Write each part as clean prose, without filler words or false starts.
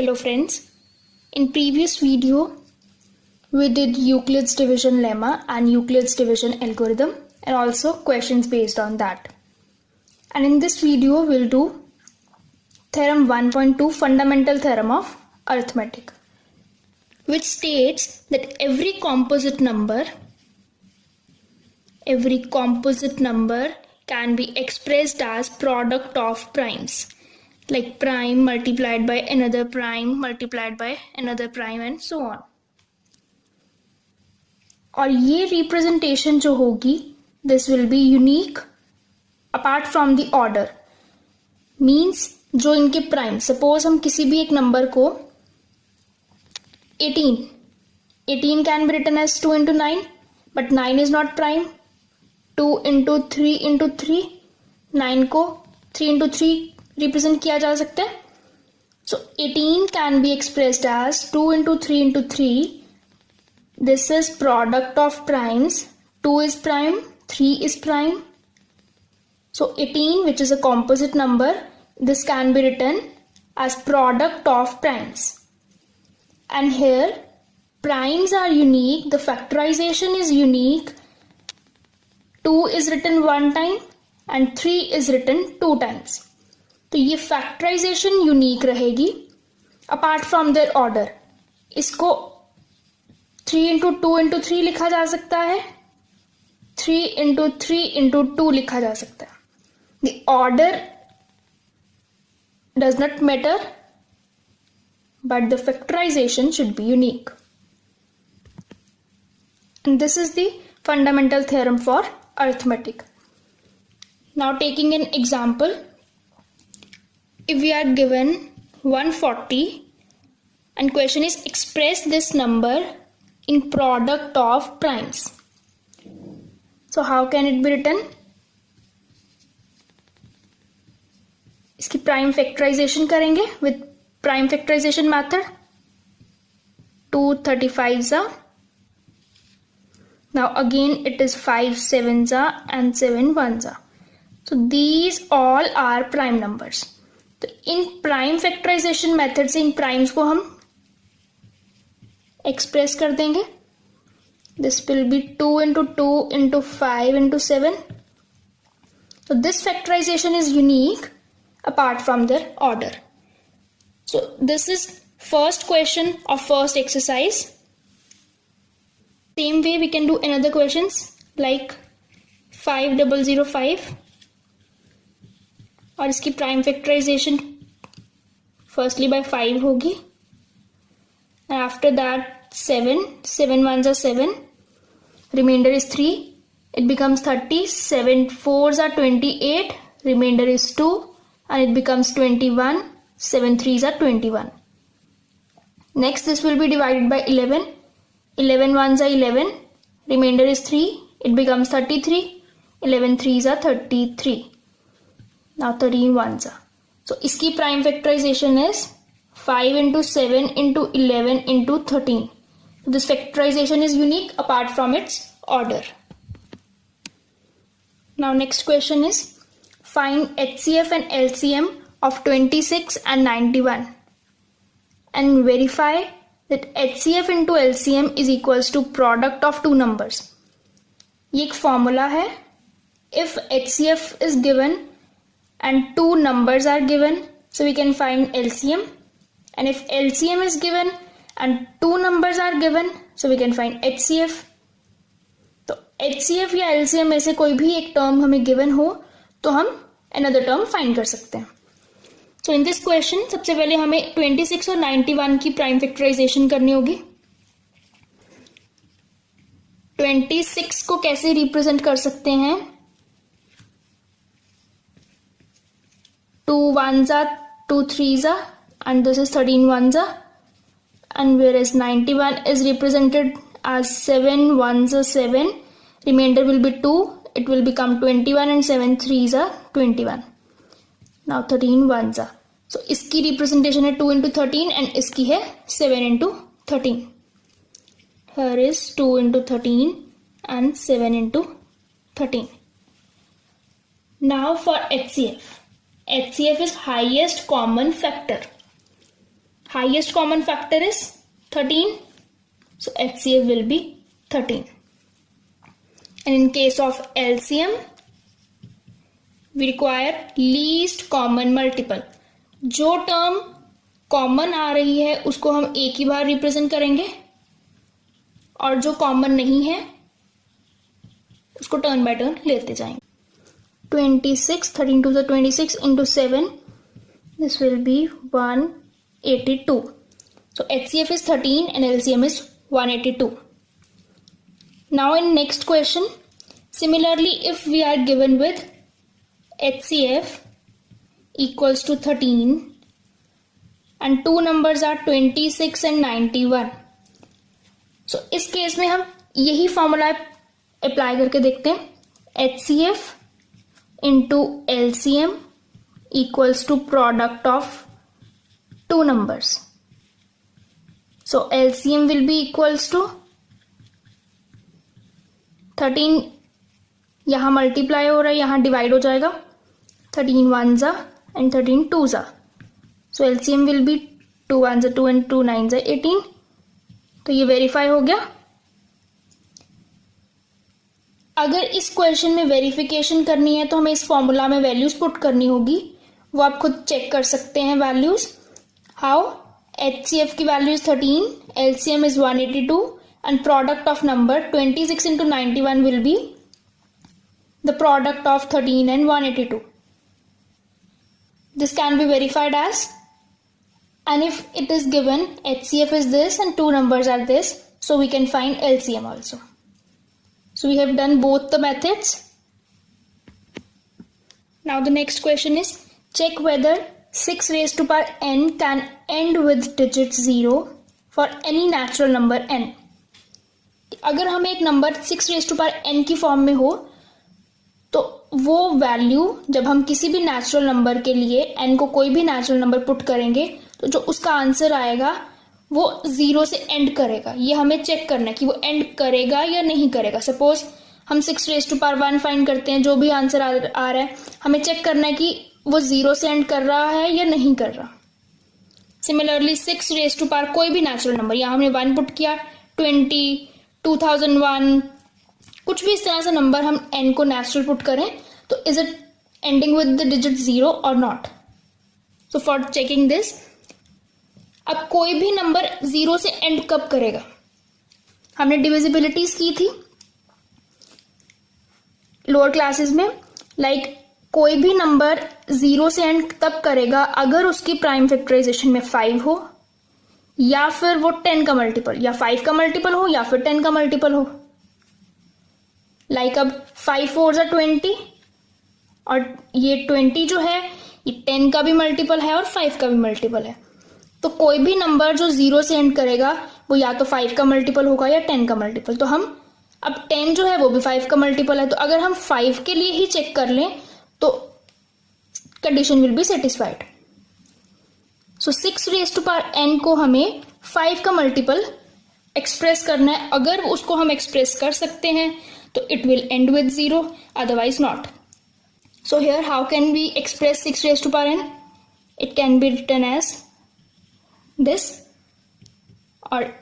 Hello friends, in previous video we did Euclid's division lemma and Euclid's division algorithm and also questions based on that. And in this video we'll do theorem 1.2 fundamental theorem of arithmetic, which states that every composite number can be expressed as product of primes, like prime multiplied by another prime multiplied by another prime and so on. और ये representation जो होगी, this will be unique apart from the order. Means जो इनके prime, suppose हम किसी भी एक number को 18 can be written as 2 into 9, but 9 is not prime. 2 into 3 into 3, 9 को 3 into 3 represent किया जा सकता है. So 18 can be expressed as 2 into 3 into 3. This is product of primes. 2 is prime, 3 is prime. So 18, which is a composite number, this can be written as product of primes. And here primes are unique, the factorization is unique. 2 is written one time and 3 is written two times. तो ये factorisation unique रहेगी apart from there order. इसको 3 into 2 into 3 लिखा जा सकता है, 3 into 3 into 2 लिखा जा सकता है. The order does not matter, but the factorization should be unique. And this is the fundamental theorem for arithmetic. Now taking an example, if we are given 140 and question is express this number in product of primes. So how can it be written? इसकी prime factorization करेंगे with prime factorization method. 2 35s are. Now again it is 5 7s are and 7 1s are. So these all are prime numbers. तो इन prime factorisation method से इन primes को हम express कर देंगे. This will be 2 into 2 into 5 into 7. So this factorization is unique apart from their order. So this is first question of first exercise. Same way we can do another questions like 5005. और इसकी prime factorisation firstly by 5 होगी and after that 7 1s are 7, remainder is 3, it becomes 30, 7 4s are 28, remainder is 2 and it becomes 21, 7 3s are 21. Next this will be divided by 11 1s are 11, remainder is 3, it becomes 33, 11 3s are 33. Now 13 1s are. So इसकी prime factorization is 5 into 7 into 11 into 13. So this factorization is unique apart from its order. Now next question is find HCF and LCM of 26 and 91 and verify that HCF into LCM is equals to product of two numbers. ये एक formula है. If HCF is given and two numbers are given, so we can find LCM, and if LCM is given and two numbers are given, so we can find HCF. तो HCF या LCM में से कोई भी एक term हमें given हो तो हम another term find कर सकते हैं. So in this question सबसे पहले हमें 26 और 91 की प्राइम फैक्टराइजेशन करनी होगी. 26 को कैसे रिप्रेजेंट कर सकते हैं? 2 1s are 2 3s are and this is 13 1s are, and whereas 91 is represented as 7 1s are 7, remainder will be 2, it will become 21 and 7 3s are 21. Now 13 1s are. So इसकी representation है 2 into 13 and इसकी है 7 into 13. Here is 2 into 13 and 7 into 13. Now for HCF. HCF is highest common factor. Highest common factor is 13. So HCF will be 13. And in case of LCM, we require least common multiple. जो term common आ रही है उसको हम एक ही बार represent करेंगे और जो common नहीं है उसको टर्न बाय टर्न लेते जाएंगे. 26, 13 to the 26 into 7, this will be 182. So HCF is 13 and LCM is 182. Now in next question, similarly if we are given with HCF equals to 13 and two numbers are 26 and 91. So इस case में हम यही formula apply करके देखते हैं. HCF into LCM equals to product of two numbers. So LCM will be equals to 13, यहाँ multiply हो रहा है, यहाँ डिवाइड हो जाएगा. 13 1s and 13 2s. So LCM will be 2 1s 2 and 2 9s 18. तो ये वेरीफाई हो गया. अगर इस क्वेश्चन में वेरिफिकेशन करनी है तो हमें इस फॉर्मूला में वैल्यूज पुट करनी होगी. वो आप खुद चेक कर सकते हैं वैल्यूज. हाउ? HCF की value is 13, LCM is 182 and product of number 26 into 91 will be the product of 13 and 182. This can be verified as, and if it is given HCF is this and two numbers are this, so we can find LCM also. So we have done both the methods. Now the next question is, check whether 6 raised to power n can end with digit 0 for any natural number n. अगर हमें एक number 6 raised to power n की form में हो तो वो value जब हम किसी भी नेचुरल नंबर के लिए n को कोई भी नेचुरल नंबर पुट करेंगे तो जो उसका आंसर आएगा वो 0 से एंड करेगा. ये हमें चेक करना है कि वो एंड करेगा या नहीं करेगा. सपोज हम 6 raised to power 1 फाइंड करते हैं, जो भी आंसर आ रहा है हमें चेक करना है कि वो 0 से एंड कर रहा है या नहीं कर रहा. सिमिलरली 6 raised to power कोई भी नेचुरल नंबर, यहाँ हमने 1 पुट किया, 20, 2001, कुछ भी इस तरह से नंबर हम n को नेचुरल पुट करें तो is it ending with the digit 0 और not. So for checking this, अब कोई भी नंबर 0 से एंड कब करेगा? हमने डिविजिबिलिटीज की थी लोअर क्लासेस में. लाइक कोई भी नंबर 0 से एंड तब करेगा अगर उसकी प्राइम फैक्टराइजेशन में 5 हो या फिर वो 10 का मल्टीपल, या 5 का मल्टीपल हो या फिर 10 का मल्टीपल हो. लाइक अब 5 4s are 20 और ये 20 जो है ये 10 का भी मल्टीपल है और 5 का भी मल्टीपल है. तो कोई भी नंबर जो 0 से एंड करेगा वो या तो 5 का मल्टीपल होगा या 10 का मल्टीपल. तो हम अब 10 जो है वो भी 5 का मल्टीपल है, तो अगर हम 5 के लिए ही चेक कर लें तो condition will be satisfied. So 6 raised to power n को हमें 5 का मल्टीपल एक्सप्रेस करना है. अगर उसको हम एक्सप्रेस कर सकते हैं तो it will end with 0, otherwise not. So here how can we express 6 raised to power n? It can be written as this, और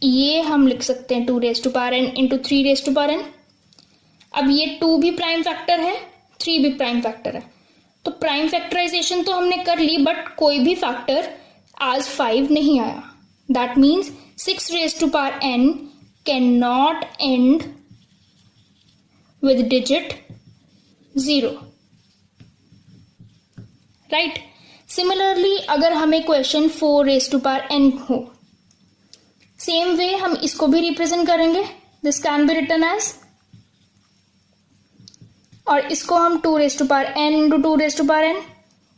ये हम लिख सकते हैं 2 raised to power n into 3 raised to power n. अब ये 2 भी prime factor है, 3 भी प्राइम फैक्टर है. तो प्राइम फैक्टराइजेशन तो हमने कर ली बट कोई भी फैक्टर आज 5 नहीं आया. That means 6 raised to power n can not end with digit 0. Right. Similarly अगर हमें question 4 raised to power n हो, सेम वे हम इसको भी रिप्रेजेंट करेंगे. This can be written as, और इसको हम 2 raised to power n into 2 raised to power n,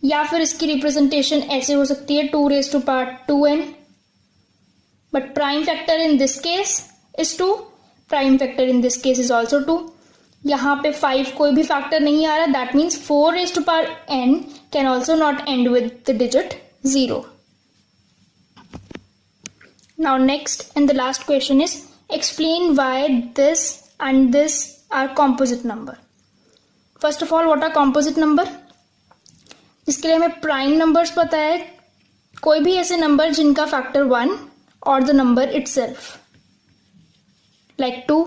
या फिर इसकी रिप्रेजेंटेशन ऐसे हो सकती है 2 raised to power 2n. But prime factor in this case is 2, prime factor in this case is also 2. यहाँ पे 5 कोई भी फैक्टर नहीं आ रहा. That means 4 raised to power n can also not end with the digit 0. Now next and the last question is, explain why this and this are composite number. First of all, what are composite number? इसके लिए हमें prime numbers पता है कोई भी ऐसे number जिनका factor 1 और द नंबर इटसेल्फ, लाइक 2,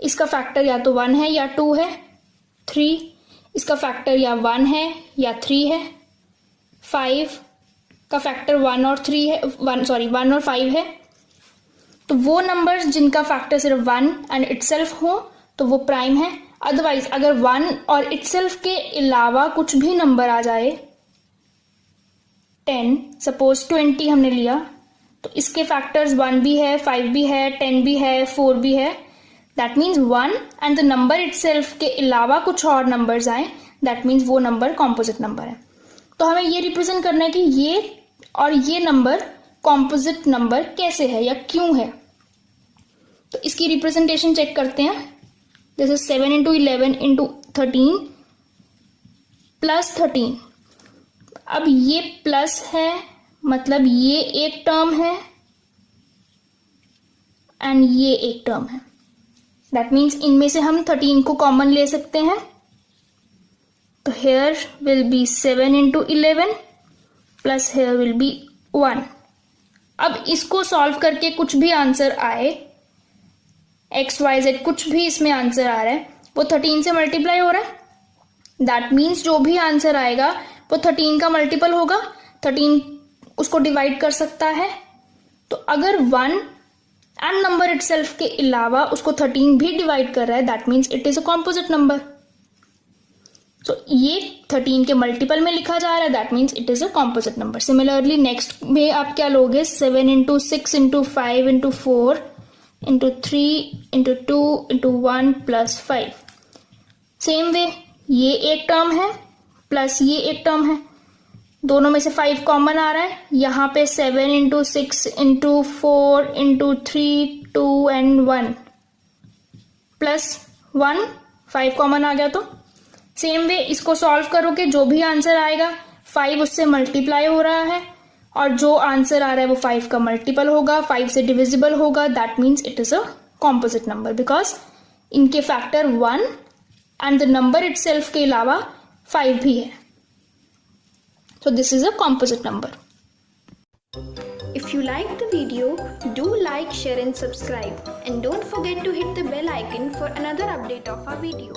इसका फैक्टर या तो 1 है या 2 है। 3, इसका फैक्टर या 1 है या 3 है। 5 का फैक्टर 1 और 5 है। तो वो नंबर्स जिनका फैक्टर सिर्फ 1 एंड इटसेल्फ हो तो वो प्राइम है। अदरवाइज अगर 1 और इटसेल्फ के अलावा कुछ भी नंबर आ जाए, 10 सपोज 20 हमने लिया, तो इसके फैक्टर्स 1 भी है, 5 भी है, 10 भी है, 4 भी है, that means 1 and the number itself के अलावा कुछ और नंबर्स आए, दैट मीन्स वो नंबर कॉम्पोजिट नंबर है। तो हमें ये रिप्रेजेंट करना है कि ये और ये नंबर कॉम्पोजिट नंबर कैसे है या क्यों है। तो इसकी रिप्रेजेंटेशन चेक करते हैं। This is 7 into 11 into 13 plus 13। अब ये प्लस है मतलब ये एक टर्म है एंड ये एक टर्म है। दैट मीन्स इनमें से हम 13 को कॉमन ले सकते हैं। तो here will be 7 into 11 plus here will be 1। अब इसको सॉल्व करके कुछ भी आंसर आए, XYZ कुछ भी इसमें आंसर आ रहा है, वो 13 से मल्टीप्लाई हो रहा है। दैट मीन्स जो भी आंसर आएगा वो 13 का मल्टीपल होगा। 13 उसको डिवाइड कर सकता है। तो अगर 1 एंड नंबर इटसेल्फ के अलावा उसको 13 भी डिवाइड कर रहा है, that means it is a composite number. तो ये 13 के मल्टीपल में लिखा जा रहा है, that means it is a composite number. Similarly next में आप क्या लोगे, 7 into 6 into 5 into 4 into 3 into 2 into 1 plus 5। Same way ये एक टर्म है प्लस ये एक टर्म है, दोनों में से 5 कॉमन आ रहा है। यहाँ पे 7 into 6 into 4 into 3 2 and 1 plus 1, 5 common आ गया। तो सेम वे इसको सॉल्व करोगे, जो भी आंसर आएगा 5 उससे मल्टीप्लाई हो रहा है और जो आंसर आ रहा है वो 5 का मल्टीपल होगा, 5 से डिविजिबल होगा। That means it is a composite number because इनके factor 1 and the number itself के अलावा 5 भी है। So this is a composite number. If you like the video, do like, share and subscribe, and don't forget to hit the bell icon for another update of our video.